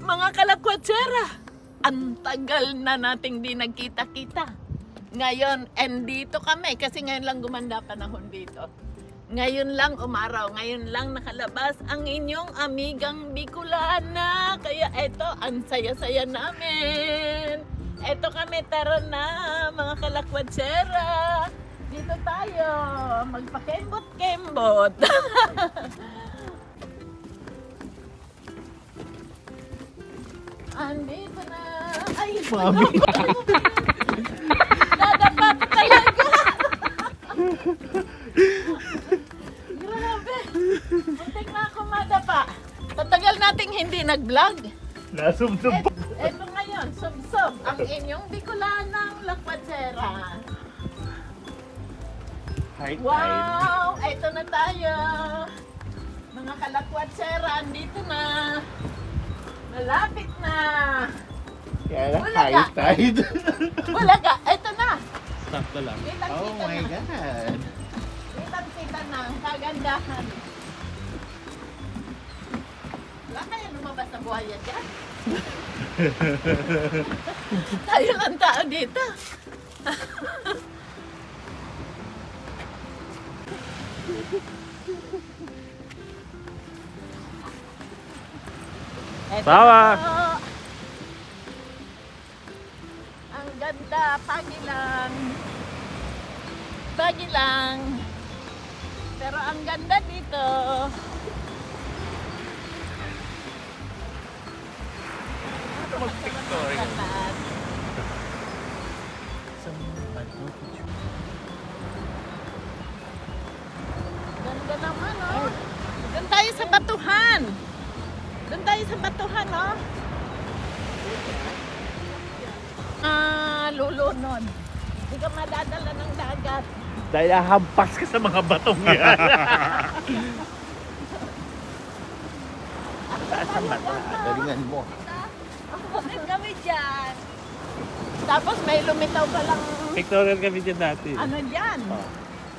Mga kalakwatsera, ang tagal na nating di nagkita-kita. Ngayon, dito kami kasi ngayon lang gumanda panahon dito. Ngayon lang umaraw, ngayon lang nakalabas ang inyong amigang Bicolana. Kaya eto, ang saya-saya namin. Eto kami, tara na mga kalakwatsera. Dito tayo, magpakembot-kembot. Andito na. Ay, Mami. Dadapa pa talaga. Grabe. Muntik na ako madapa. Tatagal nating hindi nag-vlog. Nasumsum pa. Eto ngayon, sub-sub ang inyong Bicolanang lakwatsera. High tide. Wow! Eto na tayo. Mga kalakwatsera, andito na. Malapit na. Kaya lang, Wala high ka. tide. Wala ka. Eto na. Sakto lang. Kitang-kita Oh my na. God. Kitang-kita na. Ang kagandahan. Wala kaya lumabas na buhaya dyan? Tayo lang tao dito. Eto Bawa. na po. Ang ganda, pagi lang. Pagi lang. Pero ang ganda dito. Mag-pictorial. Ganda naman, oh. Doon tayo sa batuhan. Doon tayo sa batuhan, oh. Lulunod. Hindi ka madadala ng dagat. Dahil hahampas ka sa mga batong yan. Taas ang bata. Galingan mo. Bakit kami dyan? Tapos may lumitaw pa lang, Pictorial kami dyan dati. ano dyan? Oh.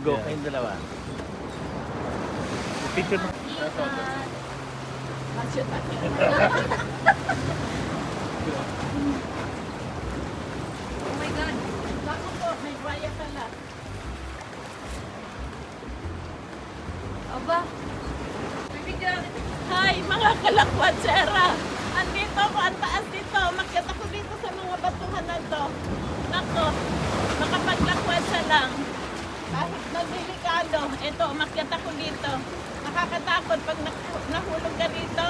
Go Yeah. kayong dalawa. Picture mo. Masya Oh my God. Bako po, may buhaya pala. Aba. Hi, mga kalakwatsera. Andito ako, ang taas dito. Makyat ako dito sa mga batuhan na to. Nako, makapaglakwadsa lang. Kahit na delikado. Ito, makyat ako dito. Nakakatakot pag nahulog ka dito.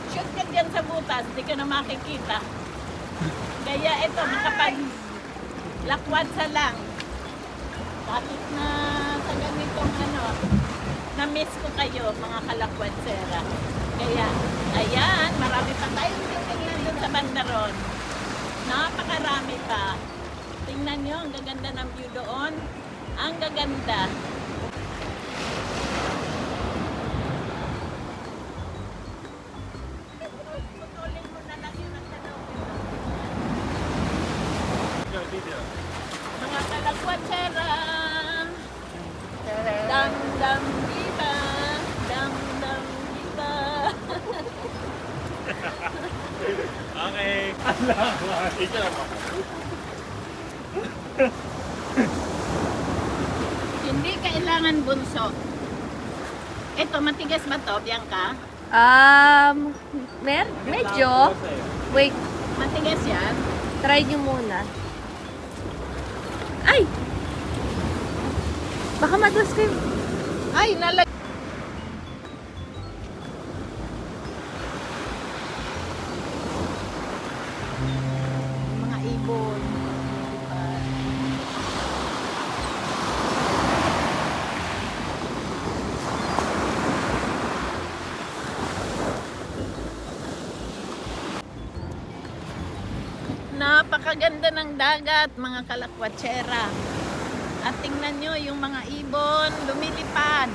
Shoot ka dyan sa butas, di ka na makikita. Kaya ito, makapaglakwadsa lang. Kahit na sa ganitong ano, na-miss ko kayo mga kalakwatsera. Kaya, ayan, marami pa tayong titingnan doon sa bandaron. Napakarami pa. Tingnan nyo, ang gaganda ng view doon. Ang gaganda. Putulin mo na lang yun ang tanong. Mga kalakwatsera. Dam-dam kita. Dam-dam kita. Okay. Ito naman. Hindi kailangan bunso. Ito, matigas ba to, Bianca? Medyo. Wait, Matigas yan? try nyo muna. Ay! Baka madulas kayo. Ay, nalag... Mga ibon. Diba? Napakaganda ng dagat, mga kalakwatsera. At tingnan nyo yung mga ibon lumilipad.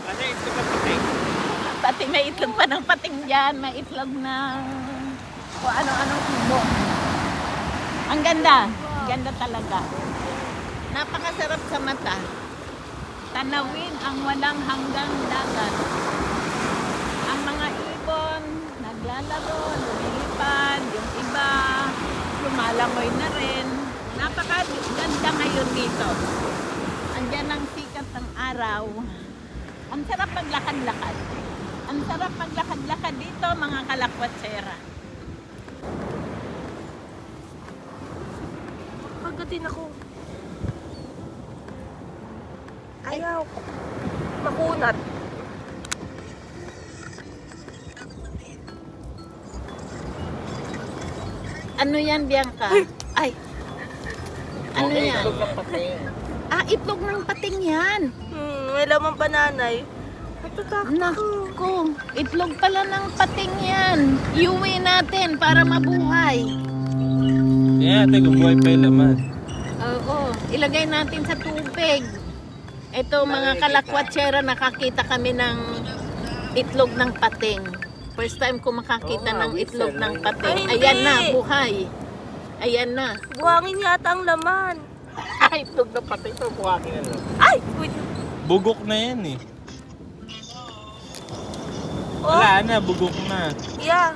Ano yung ito ka puting? Pati may itlog pa ng pating dyan, may itlog ng o ano-anong ibon. Ang ganda, ganda talaga. Napakasarap sa mata. Tanawin ang walang hanggang dagat. Ang mga ibon na lumalaro, lumilipad, yung iba, lumalangoy na rin. Napakaganda ngayon dito. Andiyan ang sikat ng araw. Ang sarap maglakad-lakad. Ang sarap maglakad-lakad dito, mga kalakwatsera. Pagatin ako. Ayaw. Makunat. Ano yan, Bianca? Ay! Ano yan? Ah, itlog ng pating yan. May laman pa nanay. Natatakot ako. Naku, itlog pala ng pating yan. Iuwi natin para mabuhay. Yeah, ate, kung buhay pa yung laman. Oo, ilagay natin sa tubig. Ito mga kalakwatsera, nakakita kami ng itlog ng pating. First time ko makakita ng itlog ng pating. Ay, Ayan hindi. na, buhay. Ayan na. Buhangin yata ang laman. Ay, itlog na patay pa. Buhangin na lang. Ay! Uy! Bugok na yan eh. Oh, Wala na, bugok na. yeah.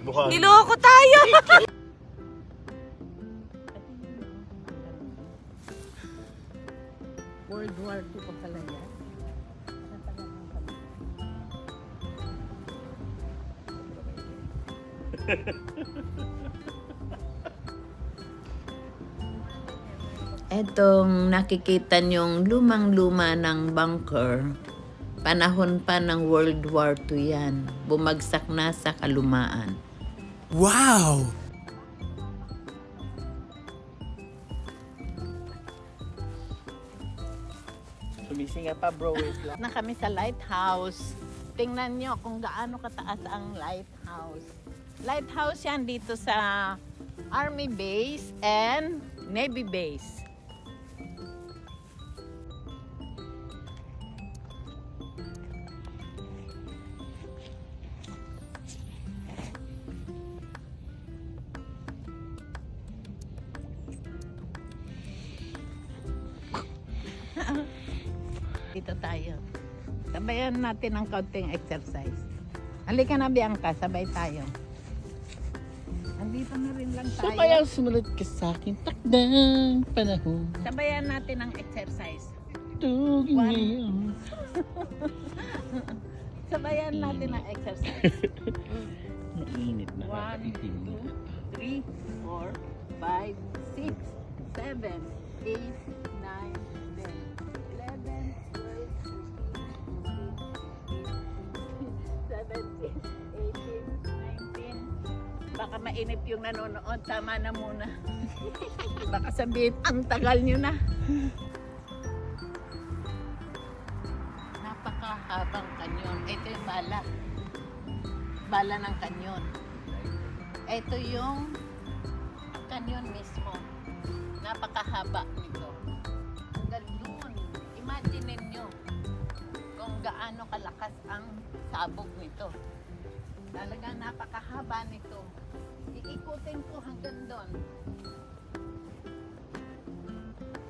Buhangin. Niloko tayo! World War II pa pala yan. Etong nakikita niyong lumang-luma ng bunker, panahon pa ng World War II yan. Bumagsak na sa kalumaan. Wow! Sumisinga pa bro. Wait lang. Na kami sa lighthouse. Tingnan nyo kung gaano kataas ang lighthouse. Lighthouse yan dito sa Army Base and Navy Base. Dito tayo. Sabayan natin ang kaunting exercise. Halika na, Bianca, sabay tayo. Andito na rin lang So tayo. kaya sumunod ka sa akin. Takdang panahon. Sabayan natin ang exercise. Tugin One. ngayon. Sabayan natin ang exercise. Mainit na. 1, 2, 3, 4, 5, 6, 7, 8, 9, 10, 11, 12, 13, 14, 15, 16, 17, 18, 19. Baka mainip yung nanonood. Tama na muna. Baka sabihin, ang tagal nyo na. Napakahabang kanyon. Ito yung bala. Bala ng kanyon. Ito yung kanyon mismo. Napakahaba nito. Hanggang doon. Imagine ninyo kung gaano kalakas ang sabog nito. Talagang napakahaba nito. Iikutin ko hanggang doon.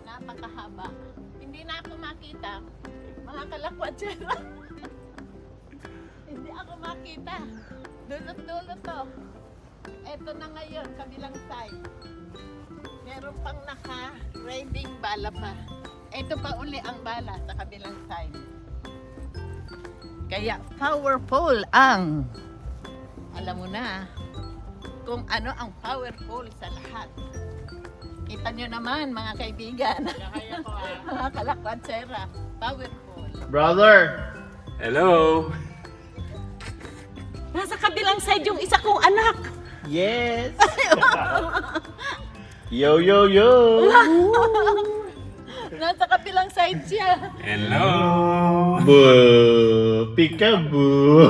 Napakahaba. Hindi na ako makita. Mga kalakwatsera. Hindi ako makita. Dulot-dulot to. Eto na ngayon, kabilang side. Meron pang naka-riding bala pa. Eto pa uli ang bala sa kabilang side. Kaya powerful ang, alam mo na, kung ano ang powerful sa lahat. Kita nyo naman mga kaibigan. Mga kalakwatsera. Powerful. Brother! Hello! Nasa kabilang side yung isa kong anak. Yes! Yo, yo, yo! Nasa kabilang side siya. Hello! Boo! Peekaboo!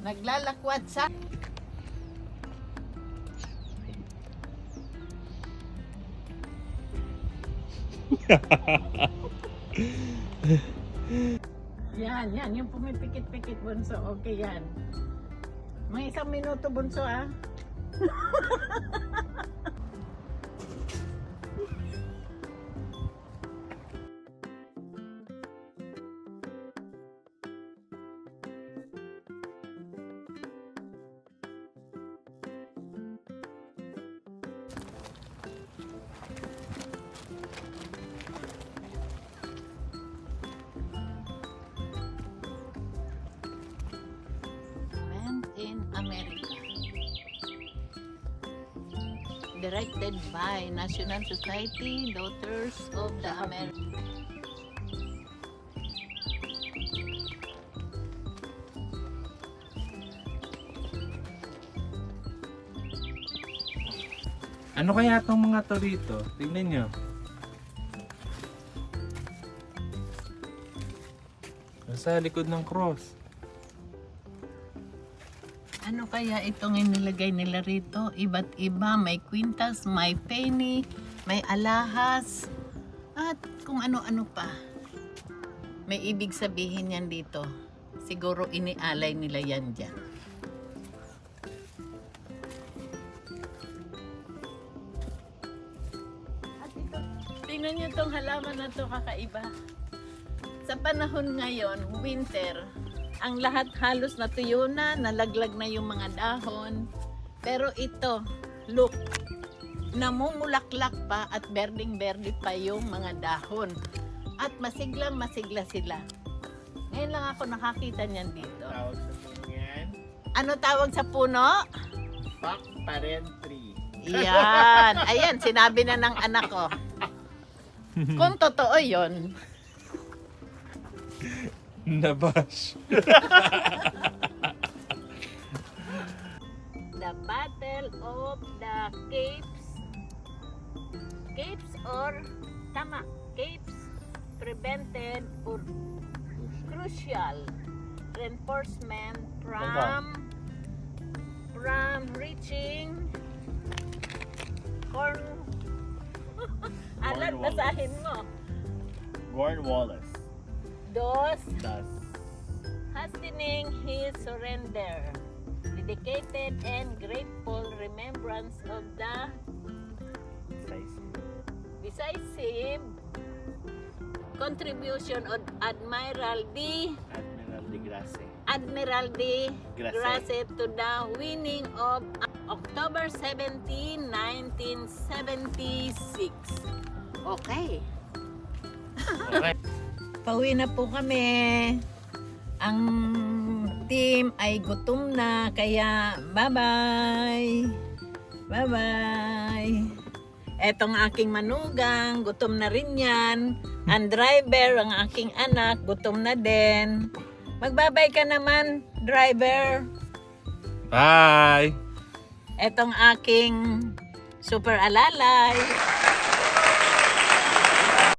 Naglalakwat sa... yan. Yung pumipikit-pikit, bunso. Okay yan. Mga 1 minuto, bunso, ah. America. Directed by National Society Daughters of the America. Ano kaya itong mga to rito? Tingnan nyo. Nasa likod ng cross. Ano kaya itong inilagay nila rito? Iba't iba, may kwintas, may penny, may alahas, at kung ano-ano pa. May ibig sabihin yan dito. Siguro inialay nila yan dyan. At ito, tingnan nyo itong halaman na to, kakaiba. Sa panahon ngayon, winter, ang lahat halos natuyo na, nalaglag na yung mga dahon. Pero ito, look, namumulaklak pa at berding-berde pa yung mga dahon. At masigla sila. Ngayon lang ako nakakita niyan dito. Tawag sa puno yan, Ano tawag sa puno? Pak Parent Tree. Yan. Ayan, sinabi na ng anak ko. Kung totoo yon. Nabash. The Battle of the Capes. Capes or tama, Capes prevented or crucial reinforcement from reaching Corn Alan, Cornwallis. basahin mo. Cornwallis. Thus Thus, hastening his surrender, dedicated and grateful remembrance of the decisive contribution of Admiral Admiral de Grasse. Grasse to the winning of October 17, 1976. Okay. Okay. Pauwi na po kami. Ang team ay gutom na, kaya bye-bye. Bye-bye. Etong aking manugang, gutom na rin yan. Ang driver, ang aking anak, gutom na din. Magbabay ka naman, driver. Bye! Etong aking super alalay.